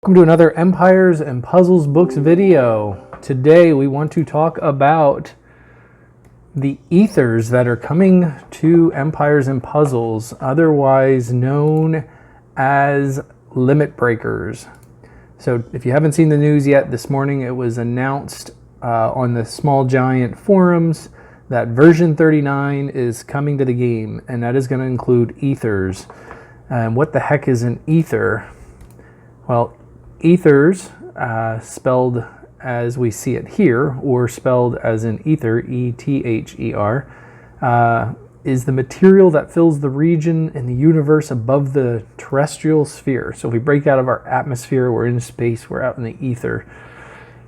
Welcome to another Empires and Puzzles Books video. Today we want to talk about the Aethers that are coming to Empires and Puzzles, otherwise known as limit breakers. So if you haven't seen the news yet, this morning it was announced on the Small Giant forums that version 39 is coming to the game, and that is going to include Aethers. And what the heck is an Aether? Well, Aethers, spelled as we see it here, or spelled as an ether, E-T-H-E-R, is the material that fills the region in the universe above the terrestrial sphere. So if we break out of our atmosphere, we're in space, we're out in the ether.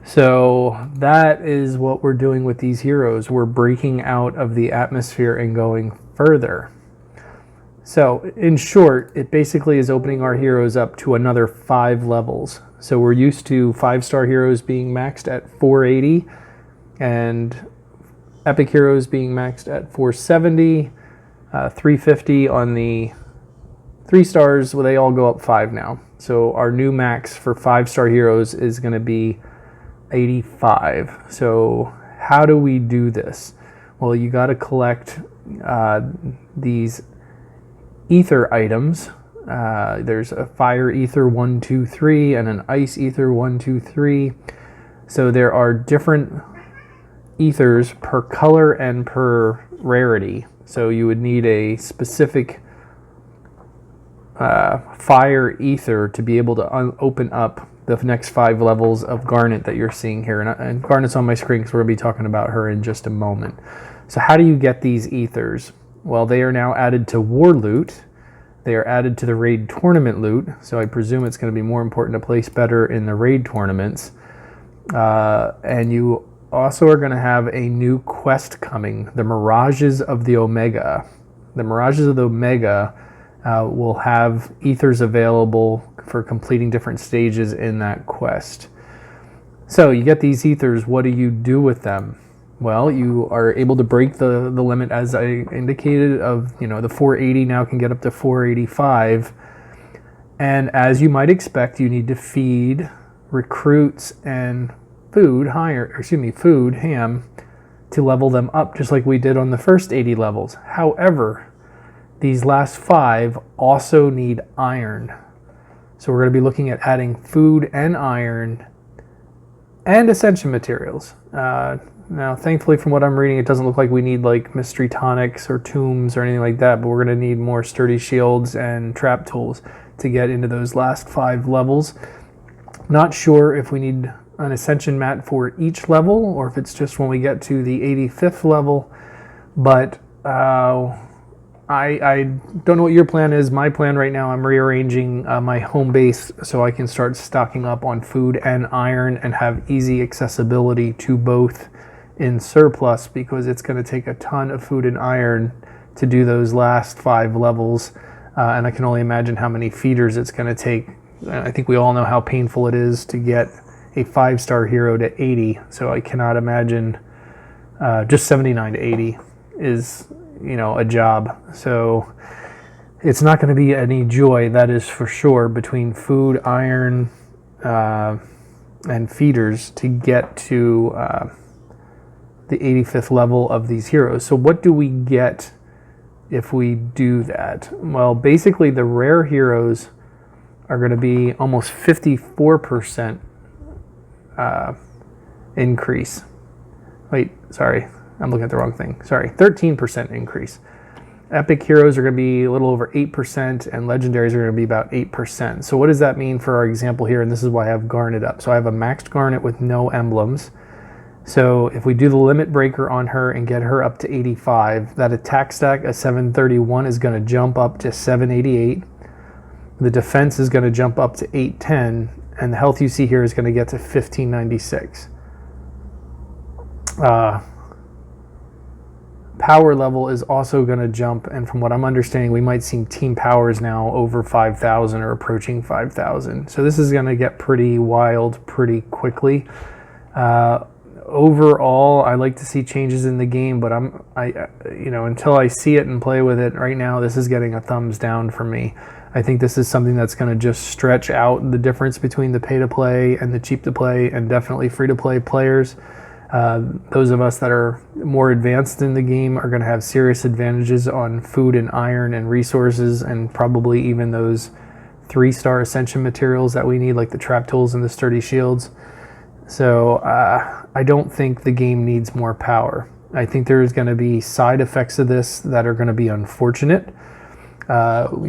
So that is what we're doing with these heroes. We're breaking out of the atmosphere and going further. So in short, it basically is opening our heroes up to another 5 levels. So we're used to 5-star heroes being maxed at 480 and epic heroes being maxed at 470, 350 on the 3 stars. Well, they all go up 5 now. So our new max for 5-star heroes is going to be 85. So how do we do this? Well, you got to collect these ether items. There's a fire ether 1, 2, 3 and an ice ether 1, 2, 3. So there are different ethers per color and per rarity. So you would need a specific fire ether to be able to open up the next 5 levels of Garnet that you're seeing here. And Garnet's on my screen because we're going to be talking about her in just a moment. So how do you get these ethers? Well, they are now added to War Loot. They are added to the Raid Tournament loot, so I presume it's going to be more important to place better in the Raid tournaments. And you also are going to have a new quest coming, the Mirages of the Omega. The Mirages of the Omega will have ethers available for completing different stages in that quest. So you get these ethers, what do you do with them? Well, you are able to break the limit, as I indicated, of, the 480 now can get up to 485. And as you might expect, you need to feed recruits and food ham to level them up, just like we did on the first 80 levels. However, these last 5 also need iron. So we're going to be looking at adding food and iron and ascension materials. Now, thankfully, from what I'm reading, it doesn't look like we need like mystery tonics or tombs or anything like that, but we're going to need more sturdy shields and trap tools to get into those last 5 levels. Not sure if we need an ascension mat for each level or if it's just when we get to the 85th level, but I don't know what your plan is. My plan right now, I'm rearranging my home base so I can start stocking up on food and iron and have easy accessibility to both in surplus, because it's going to take a ton of food and iron to do those last 5 levels, and I can only imagine how many feeders it's going to take. I think we all know how painful it is to get a 5-star hero to 80, so I cannot imagine just 79 to 80 is a job. So it's not going to be any joy, that is for sure, between food, iron, and feeders to get to the 85th level of these heroes. So what do we get if we do that? Well, basically the rare heroes are going to be almost 54% increase. Wait, sorry, I'm looking at the wrong thing. Sorry, 13% increase. Epic heroes are going to be a little over 8%, and legendaries are going to be about 8%. So what does that mean for our example here? And this is why I have Garnet up. So I have a maxed Garnet with no emblems. So if we do the limit breaker on her and get her up to 85, that attack stack of 731 is going to jump up to 788. The defense is going to jump up to 810, and the health you see here is going to get to 1596. Power level is also going to jump, and from what I'm understanding, we might see team powers now over 5,000 or approaching 5,000. So this is going to get pretty wild pretty quickly. overall, I like to see changes in the game, but until I see it and play with it right now, this is getting a thumbs down for me. I think this is something that's going to just stretch out the difference between the pay-to-play and the cheap-to-play, and definitely free-to-play players. Those of us that are more advanced in the game are going to have serious advantages on food and iron and resources, and probably even those 3-star ascension materials that we need, like the trap tools and the sturdy shields. So I don't think the game needs more power. I think there's going to be side effects of this that are going to be unfortunate. The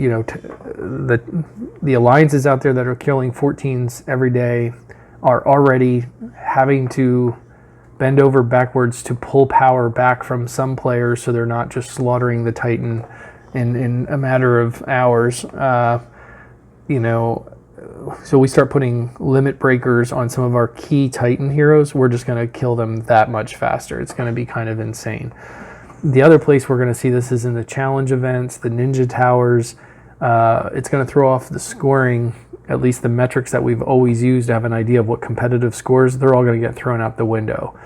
alliances out there that are killing 14s every day are already having to bend over backwards to pull power back from some players, so they're not just slaughtering the Titan in a matter of hours. So we start putting limit breakers on some of our key Titan heroes, we're just going to kill them that much faster. It's going to be kind of insane. The other place we're going to see this is in the challenge events, the ninja towers. It's going to throw off the scoring, at least the metrics that we've always used to have an idea of what competitive scores. They're all going to get thrown out the window.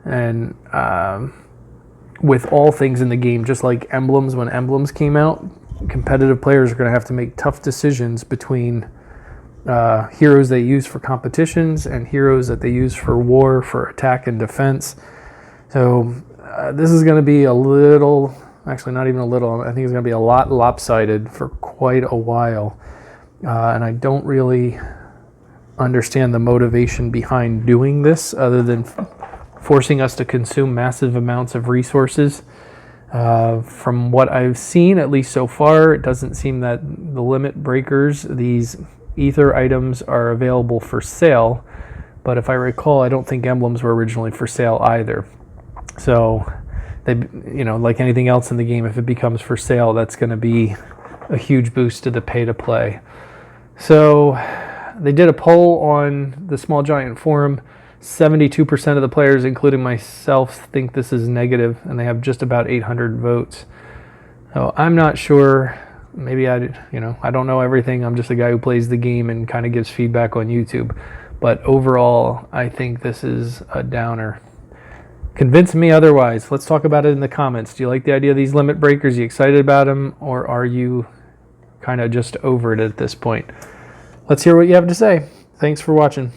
And with all things in the game, just like emblems, when emblems came out, competitive players are going to have to make tough decisions between heroes they use for competitions and heroes that they use for war, for attack and defense. So this is going to be a little, actually not even a little, I think it's going to be a lot lopsided for quite a while. And I don't really understand the motivation behind doing this, other than forcing us to consume massive amounts of resources. From what I've seen, at least so far, it doesn't seem that the limit breakers, these ether items, are available for sale. But if I recall, I don't think emblems were originally for sale either. So they, like anything else in the game, if it becomes for sale, that's going to be a huge boost to the pay to play. So they did a poll on the Small Giant forum. 72% of the players, including myself, think this is negative, and they have just about 800 votes. So I'm not sure. Maybe I don't know everything. I'm just a guy who plays the game and kind of gives feedback on YouTube. But overall, I think this is a downer. Convince me otherwise. Let's talk about it in the comments. Do you like the idea of these limit breakers? Are you excited about them, or are you kind of just over it at this point? Let's hear what you have to say. Thanks for watching.